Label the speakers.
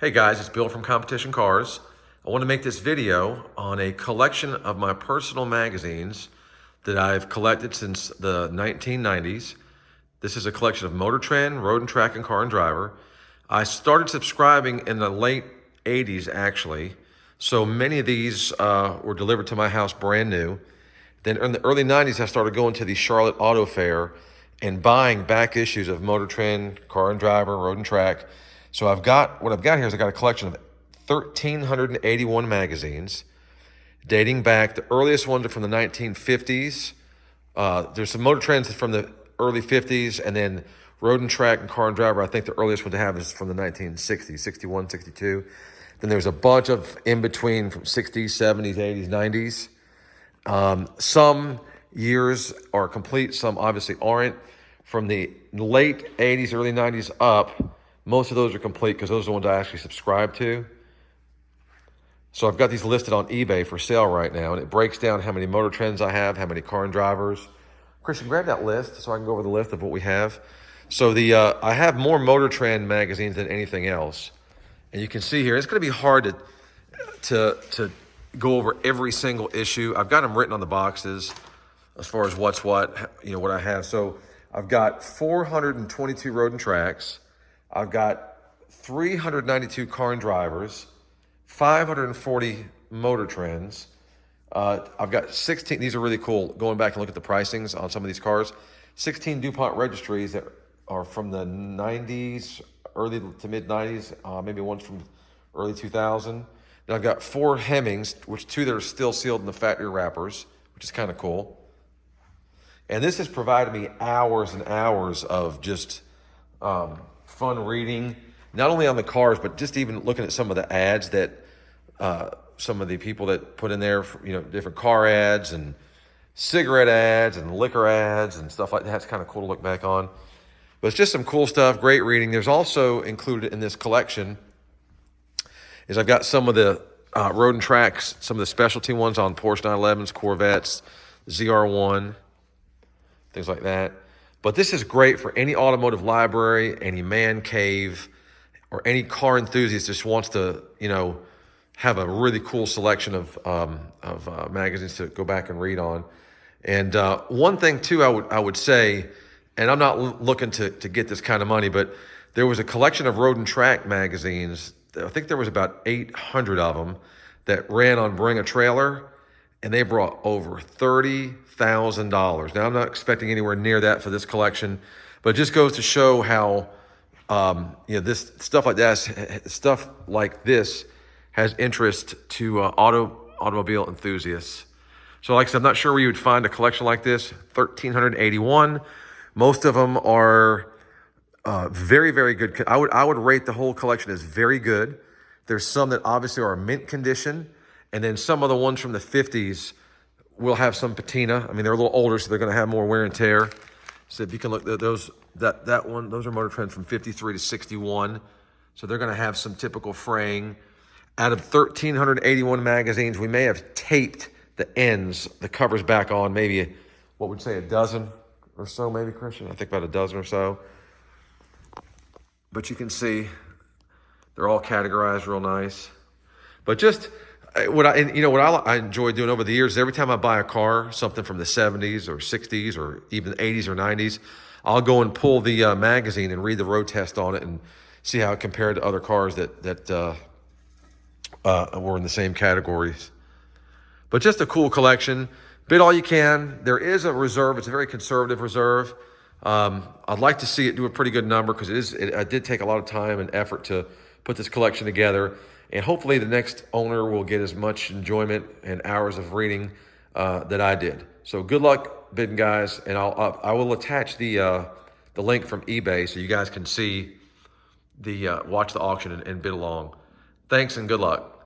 Speaker 1: Hey guys, it's Bill from Competition Cars. I want to make this video on a collection of my personal magazines that I've collected since the 1990s. This is a collection of Motor Trend, Road and Track, and Car and Driver. I started subscribing in the late 80s actually, so many of these were delivered to my house brand new. Then in the early 90s, I started going to the Charlotte Auto Fair and buying back issues of Motor Trend, Car and Driver, Road and Track. So what I've got here is I got a collection of 1,381 magazines dating back. The earliest ones are from the 1950s. There's some Motor Trends from the early 50s, and then Road and Track and Car and Driver, I think the earliest one to have is from the 1960s, 61, 62. Then there's a bunch of in between from 60s, 70s, 80s, 90s. Some years are complete, some obviously aren't. From the late 80s, early 90s up, most of those are complete because those are the ones I actually subscribe to. So I've got these listed on eBay for sale right now, and it breaks down how many Motor Trends I have, how many Car and Drivers. Christian, grab that list so I can go over the list of what we have. So I have more Motor Trend magazines than anything else. And you can see here, it's going to be hard to go over every single issue. I've got them written on the boxes as far as what's what, what I have. So I've got 422 Road and Tracks. I've got 392 Car and Drivers, 540 Motor Trends. I've got 16, these are really cool, going back and look at the pricings on some of these cars. 16 DuPont registries that are from the 90s, early to mid 90s, maybe one's from early 2000. Then I've got 4 Hemmings, which 2 that are still sealed in the factory wrappers, which is kind of cool. And this has provided me hours and hours of just fun reading, not only on the cars, but just even looking at some of the ads that some of the people that put in there, different car ads and cigarette ads and liquor ads and stuff like that. It's kind of cool to look back on. But it's just some cool stuff, great reading. There's also included in this collection is I've got some of the Road and Tracks, some of the specialty ones on Porsche 911s, Corvettes, ZR1, things like that. But this is great for any automotive library, any man cave, or any car enthusiast just wants to, have a really cool selection of magazines to go back and read on. And one thing too, I would say, and I'm not looking to get this kind of money, but there was a collection of Road and Track magazines. I think there was about 800 of them that ran on Bring a Trailer, and they brought over $30,000. Now, I'm not expecting anywhere near that for this collection, but it just goes to show how, this stuff like this has interest to automobile enthusiasts. So like I said, I'm not sure where you would find a collection like this, 1,381. Most of them are very, very good. I would rate the whole collection as very good. There's some that obviously are mint condition, and then some of the ones from the 50s will have some patina. I mean, they're a little older, so they're going to have more wear and tear. So if you can look at those, that one, those are Motor Trends from 53 to 61. So they're going to have some typical fraying. Out of 1,381 magazines, we may have taped the ends, the covers back on, maybe, what would you say, a dozen or so, maybe, Christian? I think about a dozen or so. But you can see they're all categorized real nice. But just what I enjoy doing over the years is every time I buy a car, something from the 70s or 60s or even 80s or 90s, I'll go and pull the magazine and read the road test on it and see how it compared to other cars that were in the same categories. But just a cool collection. Bid all you can. There is a reserve. It's a very conservative reserve. I'd like to see it do a pretty good number because it did take a lot of time and effort to put this collection together. And hopefully the next owner will get as much enjoyment and hours of reading that I did. So good luck bidding, guys. And I will attach the link from eBay so you guys can see watch the auction and bid along. Thanks and good luck.